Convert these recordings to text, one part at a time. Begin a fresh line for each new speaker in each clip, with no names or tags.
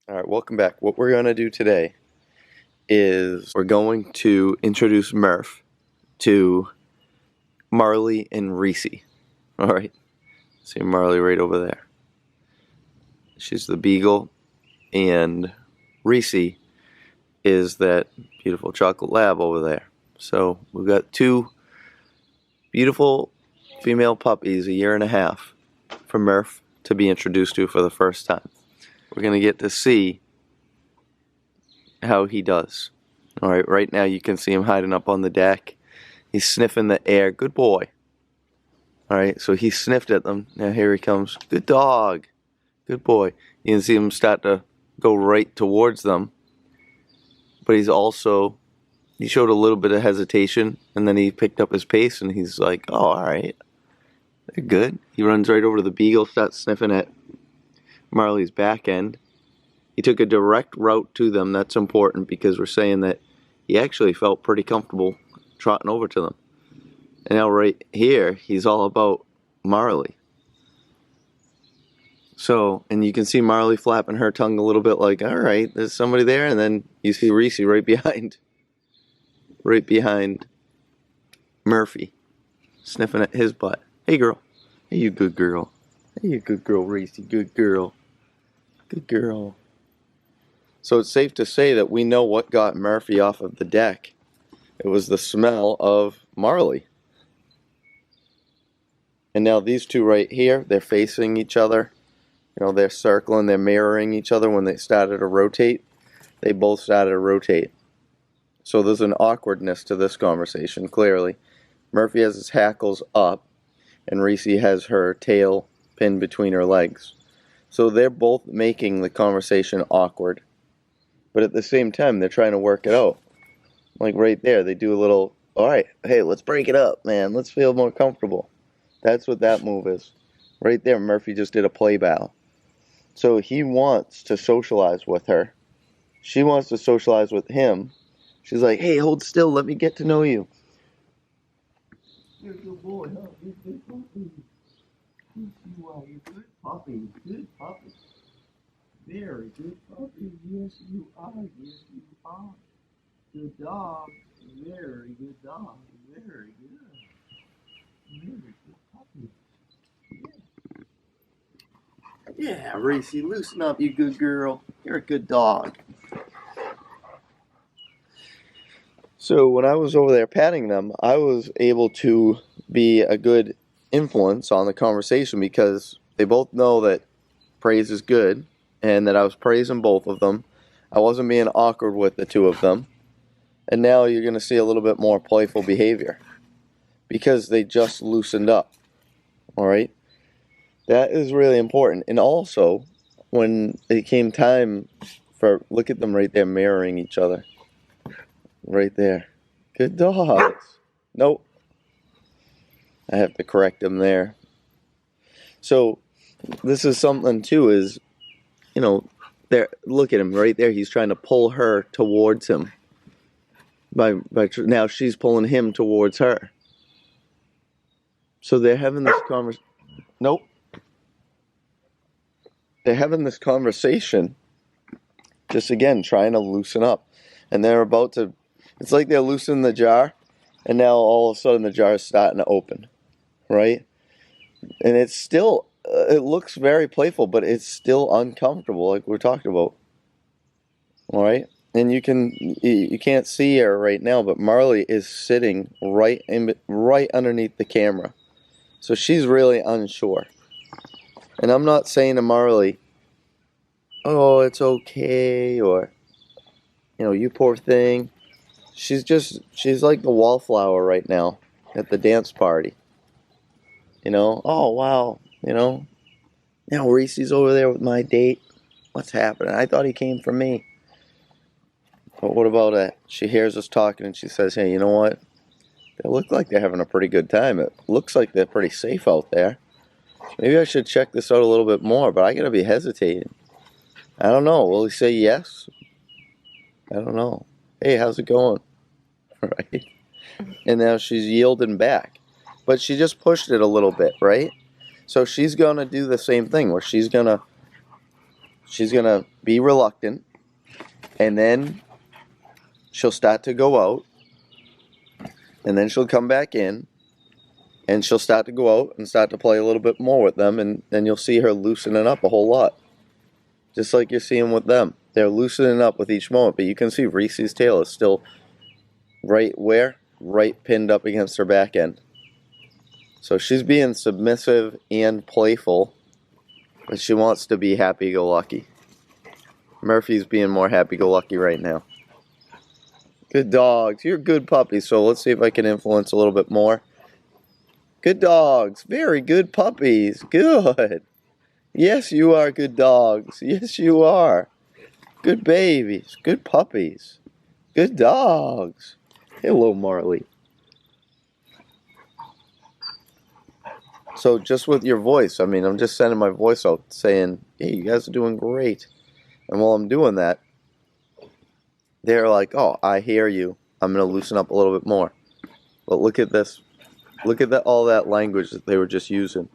Alright, welcome back. What we're going to do today is we're going to introduce Murph to Marley and Reese. Alright, see Marley right over there. She's the beagle, and Reese is that beautiful chocolate lab over there. So we've got two beautiful female puppies, 1.5 years, for Murph to be introduced to for the first time. We're going to get to see how he does. Alright, right now you can see him hiding up on the deck. He's sniffing the air. Good boy. Alright, so he sniffed at them. Now here he comes. Good dog. Good boy. You can see him start to go right towards them. But he showed a little bit of hesitation, and then he picked up his pace and he's like, oh, alright. They're good. He runs right over to the beagle, starts sniffing at Marley's back end. He took a direct route to them. That's important because we're saying that he actually felt pretty comfortable trotting over to them. And now right here, he's all about Marley. So, and you can see Marley flapping her tongue a little bit like, all right, there's somebody there. And then you see Reese right behind Murphy, sniffing at his butt. Hey, girl. Hey, you good girl. Hey, you good girl, Reese. Good girl. Good girl. So it's safe to say that we know what got Murphy off of the deck. It was the smell of Marley. And now these two right here, they're facing each other. You know, they're circling, they're mirroring each other when they started to rotate. They both started to rotate. So there's an awkwardness to this conversation, clearly. Murphy has his hackles up, and Reese has her tail pinned between her legs. So they're both making the conversation awkward. But at the same time, they're trying to work it out. Like right there, they do a little, all right, hey, let's break it up, man. Let's feel more comfortable. That's what that move is. Right there, Murphy just did a play bow. So he wants to socialize with her. She wants to socialize with him. She's like, hey, hold still. Let me get to know you. You're a good boy, huh? You're a good puppy. Yes, you are. You're a good puppy. Good puppy. Very good puppy. Yes, you are. Yes, you are. Good dog. Very good dog. Very good. Very good puppy. Yeah, Reese, loosen up, you good girl. You're a good dog. So when I was over there patting them, I was able to be a good influence on the conversation because they both know that praise is good and that I was praising both of them. I wasn't being awkward with the two of them. And now you're going to see a little bit more playful behavior because they just loosened up. All right? That is really important. And also, when it came time for, look at them right there mirroring each other. Right there. Good dogs. Nope. I have to correct them there. So, this is something too is, you know, there. Look at him right there. He's trying to pull her towards him. Now she's pulling him towards her. So they're having this conversation. Nope. They're having this conversation, just again, trying to loosen up. And they're about to, it's like they're loosening the jar, and now all of a sudden the jar is starting to open, right? And it's still, it looks very playful, but it's still uncomfortable, like we're talking about. All right? And you can't see her right now, but Marley is sitting right underneath the camera. So she's really unsure. And I'm not saying to Marley, oh, it's okay, or, you know, you poor thing. She's like the wallflower right now at the dance party. You know, oh, wow, you know, now Reese's over there with my date. What's happening? I thought he came for me. But what about that? She hears us talking and she says, hey, you know what? They look like they're having a pretty good time. It looks like they're pretty safe out there. Maybe I should check this out a little bit more, but I gotta be hesitating. I don't know. Will he say yes? I don't know. Hey, how's it going? Right? And now she's yielding back. But she just pushed it a little bit, right? So she's gonna do the same thing where she's gonna she's going to be reluctant, and then she'll start to go out, and then she'll come back in, and she'll start to go out and start to play a little bit more with them, and then you'll see her loosening up a whole lot. Just like you're seeing with them. They're loosening up with each moment, but you can see Reese's tail is still right where? Right pinned up against her back end. So she's being submissive and playful, but she wants to be happy-go-lucky. Murphy's being more happy-go-lucky right now. Good dogs. You're good puppies, so let's see if I can influence a little bit more. Good dogs. Very good puppies. Good. Yes, you are good dogs. Yes, you are. Good babies. Good puppies. Good dogs. Hello, Marley. So just with your voice, I mean, I'm just sending my voice out saying, hey, you guys are doing great. And while I'm doing that, they're like, oh, I hear you. I'm going to loosen up a little bit more. But look at this. Look at all that language that they were just using.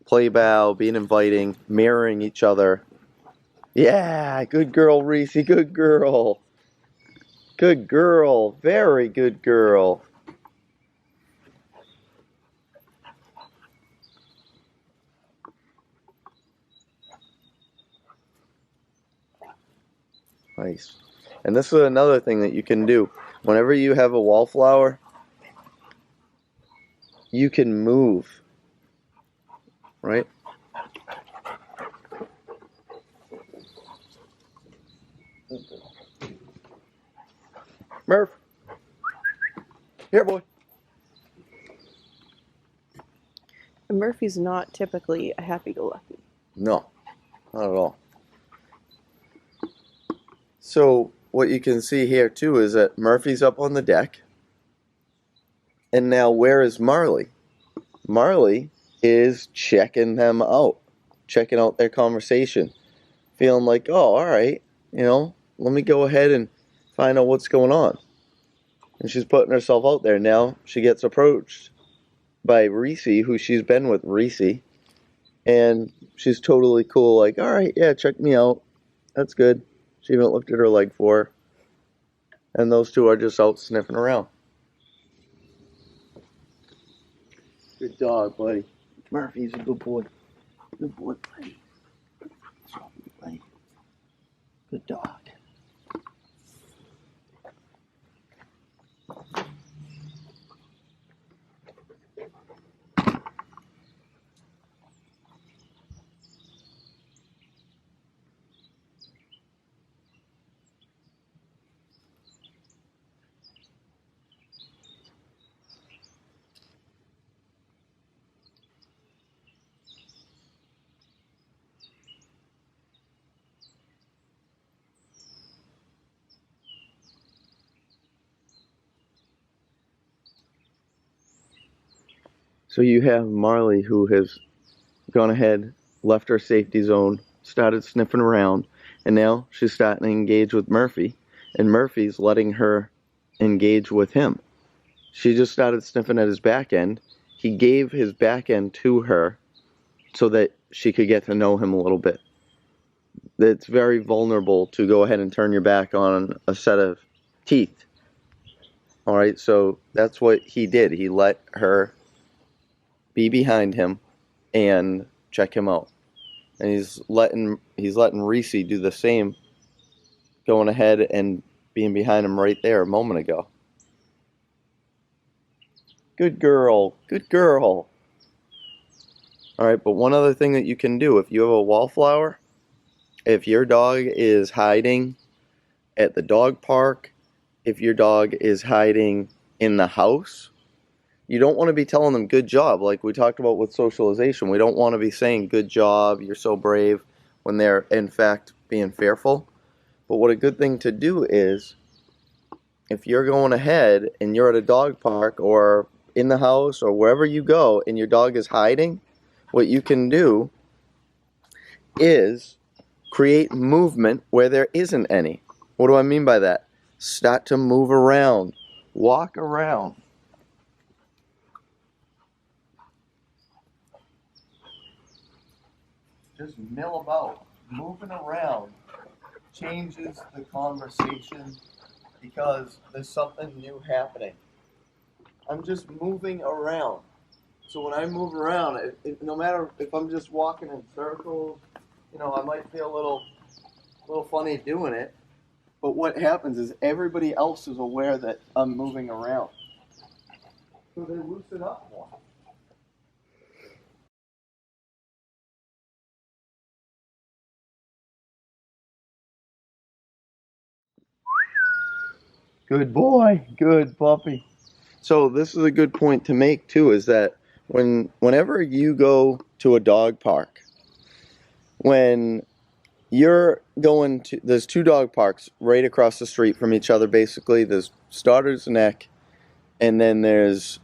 Play bow, being inviting, mirroring each other. Yeah, good girl, Reese. Good girl. Good girl. Very good girl. Nice. And this is another thing that you can do. Whenever you have a wallflower, you can move. Right? Murph. Here, boy.
Murphy's not typically a happy-go-lucky.
No, not at all. So what you can see here too is that Murphy's up on the deck. And now where is Marley? Marley is checking them out. Checking out their conversation. Feeling like, oh, all right, let me go ahead and find out what's going on. And she's putting herself out there. Now she gets approached by Reese, who she's been with Reese. And she's totally cool, like, all right, yeah, check me out. That's good. She even looked at her leg for her. And those two are just out sniffing around. Good dog, buddy. Murphy's a good boy. Good boy, buddy. Buddy. Good dog. So you have Marley, who has gone ahead, left her safety zone, started sniffing around, and now she's starting to engage with Murphy, and Murphy's letting her engage with him. She just started sniffing at his back end. He gave his back end to her so that she could get to know him a little bit. It's very vulnerable to go ahead and turn your back on a set of teeth. All right, so that's what he did. He let her be behind him and check him out. And he's letting Reese do the same, going ahead and being behind him right there a moment ago. Good girl. Good girl. All right, but one other thing that you can do, if you have a wallflower, if your dog is hiding at the dog park, if your dog is hiding in the house, you don't want to be telling them good job, like we talked about with socialization. We don't want to be saying good job, you're so brave, when they're in fact being fearful. But what a good thing to do is, if you're going ahead and you're at a dog park or in the house or wherever you go and your dog is hiding, what you can do is create movement where there isn't any. What do I mean by that? Start to move around, walk around. Just mill about. moving around changes the conversation because there's something new happening. I'm just moving around. So when I move around, no matter if I'm just walking in circles, I might feel a little funny doing it. But what happens is everybody else is aware that I'm moving around. So they loosen up more. Good boy. Good puppy. So this is a good point to make too, is that whenever you go to a dog park, when you're going to, there's two dog parks right across the street from each other basically. There's Starter's Neck and then there's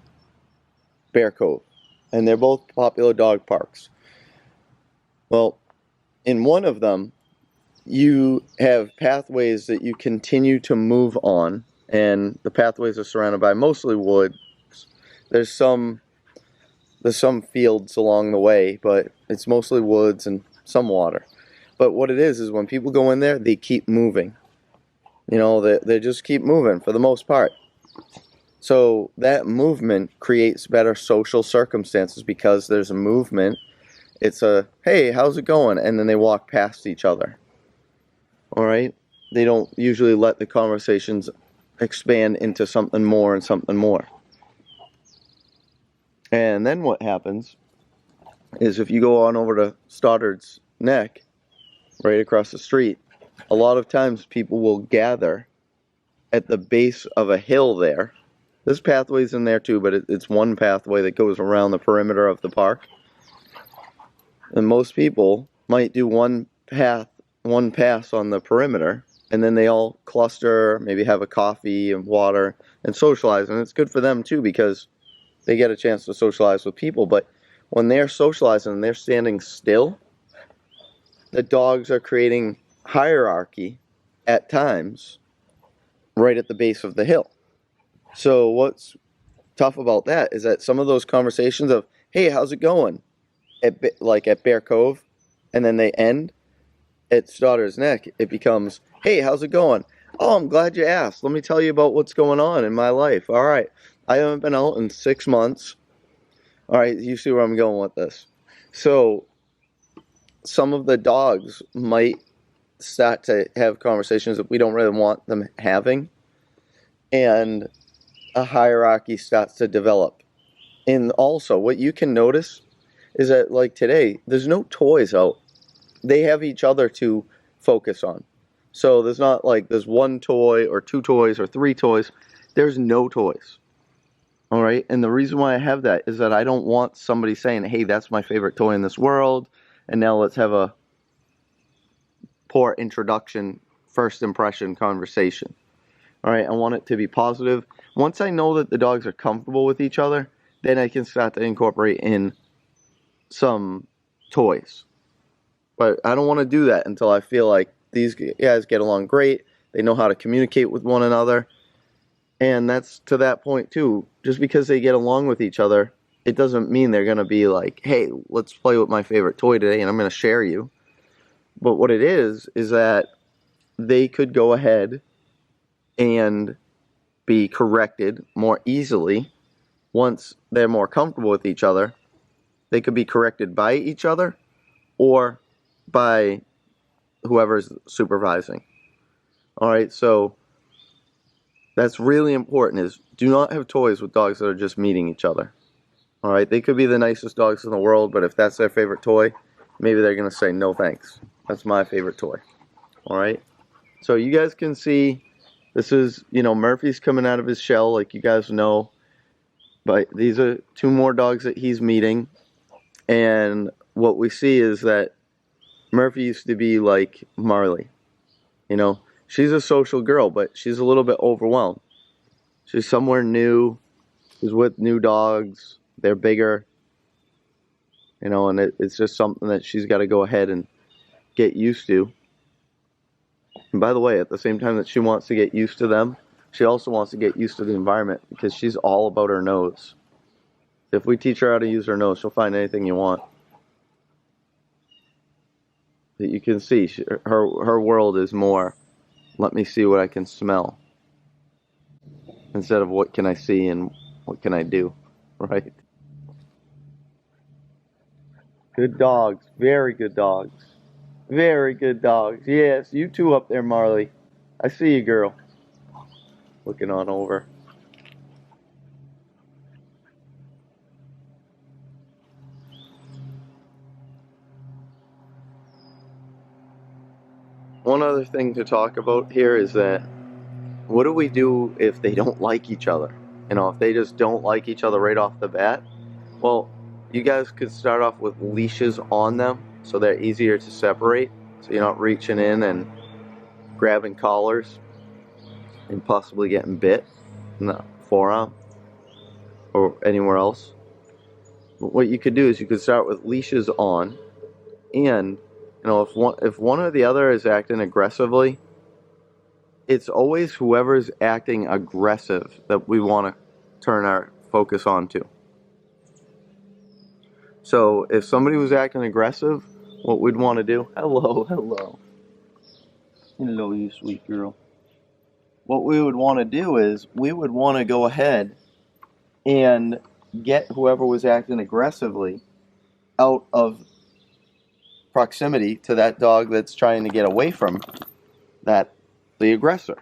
Bear Cove. And they're both popular dog parks. Well, in one of them, you have pathways that you continue to move on, and the pathways are surrounded by mostly wood. There's some fields along the way, but it's mostly woods and some water. But what it is when people go in there, they keep moving. They just keep moving for the most part. So that movement creates better social circumstances because there's a movement. It's a, hey, how's it going? And then they walk past each other. All right? They don't usually let the conversations expand into something more and something more. And then what happens is if you go on over to Stoddard's Neck, right across the street, a lot of times people will gather at the base of a hill there. There's pathways in there too, but it's one pathway that goes around the perimeter of the park. And most people might do one pass on the perimeter, and then they all cluster, maybe have a coffee and water and socialize. And it's good for them too because they get a chance to socialize with people. But when they're socializing and they're standing still, the dogs are creating hierarchy at times right at the base of the hill. So what's tough about that is that some of those conversations of, hey, how's it going? At Bear Cove, and then they end at Stotter's Neck, it becomes, hey, how's it going? Oh, I'm glad you asked. Let me tell you about what's going on in my life. All right. I haven't been out in 6 months. All right, you see where I'm going with this. So some of the dogs might start to have conversations that we don't really want them having, and a hierarchy starts to develop. And also, what you can notice is that, like today, there's no toys out. They have each other to focus on. So there's not like there's one toy or two toys or three toys. There's no toys. All right? And the reason why I have that is that I don't want somebody saying, hey, that's my favorite toy in this world, and now let's have a poor introduction, first impression conversation. All right? I want it to be positive. Once I know that the dogs are comfortable with each other, then I can start to incorporate in some toys. But I don't want to do that until I feel like these guys get along great. They know how to communicate with one another. And that's to that point too. Just because they get along with each other, it doesn't mean they're going to be like, hey, let's play with my favorite toy today and I'm going to share you. But what it is that they could go ahead and be corrected more easily once they're more comfortable with each other. They could be corrected by each other or by whoever's supervising. All right, so that's really important, is do not have toys with dogs that are just meeting each other. All right, they could be the nicest dogs in the world, but if that's their favorite toy, maybe they're going to say, no thanks. That's my favorite toy. All right, so you guys can see this is, Murphy's coming out of his shell, like you guys know. But these are two more dogs that he's meeting. And what we see is that Murphy used to be like Marley. She's a social girl, but she's a little bit overwhelmed. She's somewhere new. She's with new dogs. They're bigger. And it's just something that she's got to go ahead and get used to. And by the way, at the same time that she wants to get used to them, she also wants to get used to the environment because she's all about her nose. If we teach her how to use her nose, she'll find anything you want. that you can see. Her world is more, let me see what I can smell, instead of what can I see and what can I do, right? Good dogs, very good dogs. Very good dogs. Yes, you two up there, Marley. I see you, girl. Looking on over. One other thing to talk about here is that what do we do if they don't like each other? You know, if they just don't like each other right off the bat? Well, you guys could start off with leashes on them so they're easier to separate. So you're not reaching in and grabbing collars and possibly getting bit in the forearm or anywhere else. What you could do is you could start with leashes on, and if one or the other is acting aggressively, it's always whoever's acting aggressive that we want to turn our focus on to. So if somebody was acting aggressive, what we'd want to do, hello, you sweet girl. What we would want to do is we would want to go ahead and get whoever was acting aggressively out of proximity to that dog that's trying to get away from the aggressor.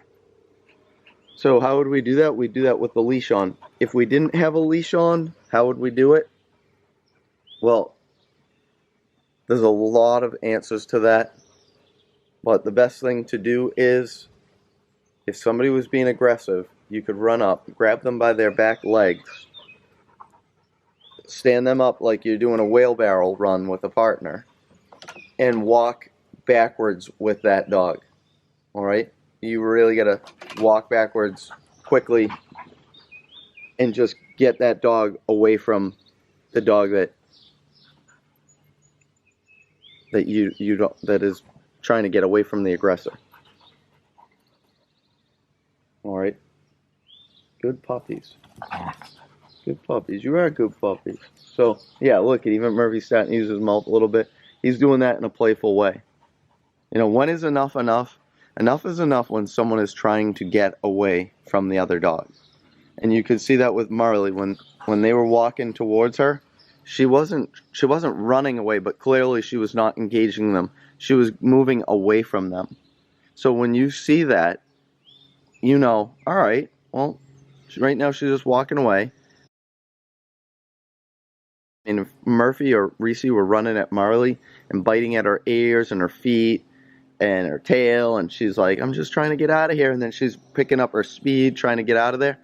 So how would we do that? We'd do that with the leash on. If we didn't have a leash on, how would we do it? Well, there's a lot of answers to that. But the best thing to do is, if somebody was being aggressive, you could run up, grab them by their back legs, stand them up like you're doing a wheelbarrow run with a partner, and walk backwards with that dog. Alright? You really gotta walk backwards quickly and just get that dog away from the dog that is trying to get away from the aggressor. Alright? Good puppies. Good puppies. You are good puppies. So, yeah, look, even Murphy's starting to use his mouth a little bit. He's doing that in a playful way. You know, when is enough enough? Enough is enough when someone is trying to get away from the other dog. And you could see that with Marley when they were walking towards her. She wasn't running away, but clearly she was not engaging them. She was moving away from them. So when you see that, you know, all right, well, right now she's just walking away. And if Murphy or Reese were running at Marley and biting at her ears and her feet and her tail, and she's like, I'm just trying to get out of here, and then she's picking up her speed, trying to get out of there.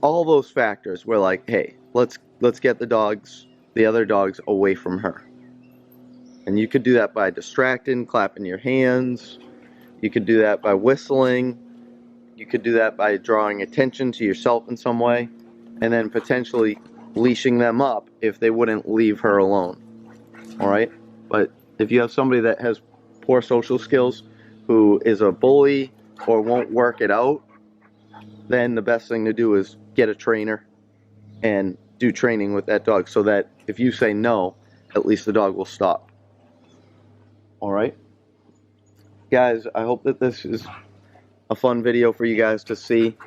All those factors were like, hey, let's get the other dogs away from her. And you could do that by distracting, clapping your hands. You could do that by whistling. You could do that by drawing attention to yourself in some way, and then potentially leashing them up if they wouldn't leave her alone. Alright? But if you have somebody that has poor social skills, who is a bully or won't work it out, then the best thing to do is get a trainer and do training with that dog so that if you say no, at least the dog will stop. Alright? Guys, I hope that this is a fun video for you guys to see.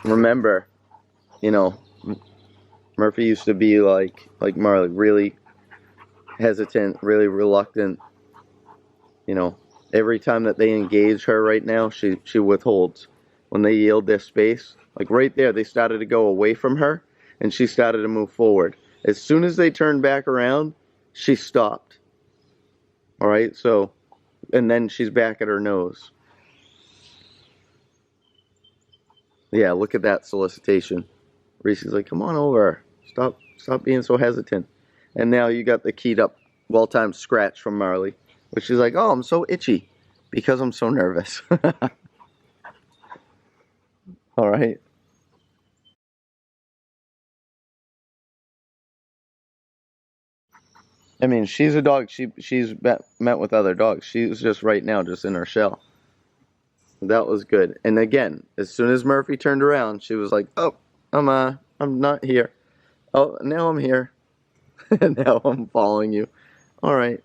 Remember, you know, Murphy used to be like Marley, really hesitant, really reluctant. You know, every time that they engage her right now, she withholds. When they yield their space, like right there, they started to go away from her, and she started to move forward. As soon as they turned back around, she stopped. Alright, so, and then she's back at her nose. Yeah, look at that solicitation. Reese's like, come on over. Stop being so hesitant. And now you got the keyed up, well-timed scratch from Marley, which is like, oh, I'm so itchy because I'm so nervous. Alright. I mean, she's a dog. She's met with other dogs. She's just right now just in her shell. That was good. And again, as soon as Murphy turned around, she was like, oh, I'm not here. Oh, now I'm here. Now I'm following you. All right.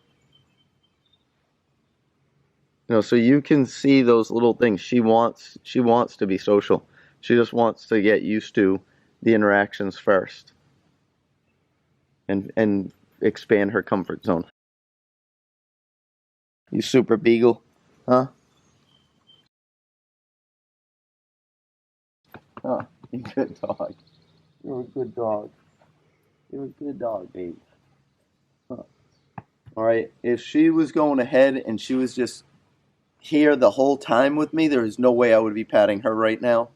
So you can see those little things. She wants to be social. She just wants to get used to the interactions first and expand her comfort zone. You super beagle, huh? Huh? You good dog. You're a good dog. You're a good dog, baby. Huh. All right. If she was going ahead and she was just here the whole time with me, there is no way I would be patting her right now.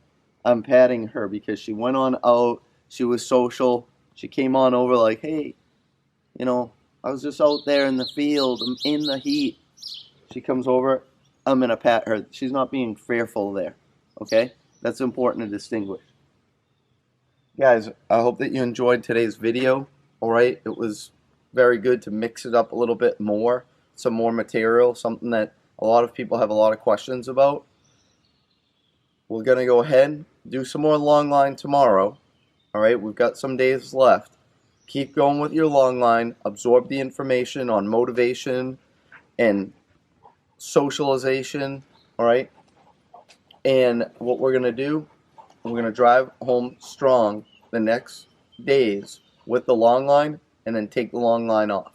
I'm patting her because she went on out. She was social. She came on over like, hey, I was just out there in the field. I'm in the heat. She comes over. I'm going to pat her. She's not being fearful there. Okay? That's important to distinguish. Guys, I hope that you enjoyed today's video. All right? It was very good to mix it up a little bit more. Some more material. Something that a lot of people have a lot of questions about. We're going to go ahead, do some more long line tomorrow. All right? We've got some days left. Keep going with your long line. Absorb the information on motivation and socialization, all right? And what we're going to do, we're going to drive home strong the next days with the long line and then take the long line off,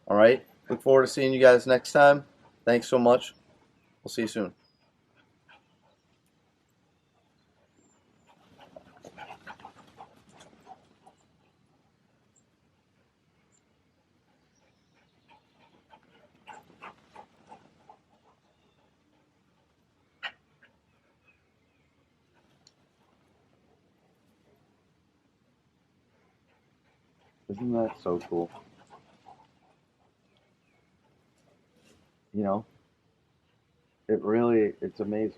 all right? Look forward to seeing you guys next time. Thanks so much. We'll see you soon. Isn't that so cool? You know, it's amazing.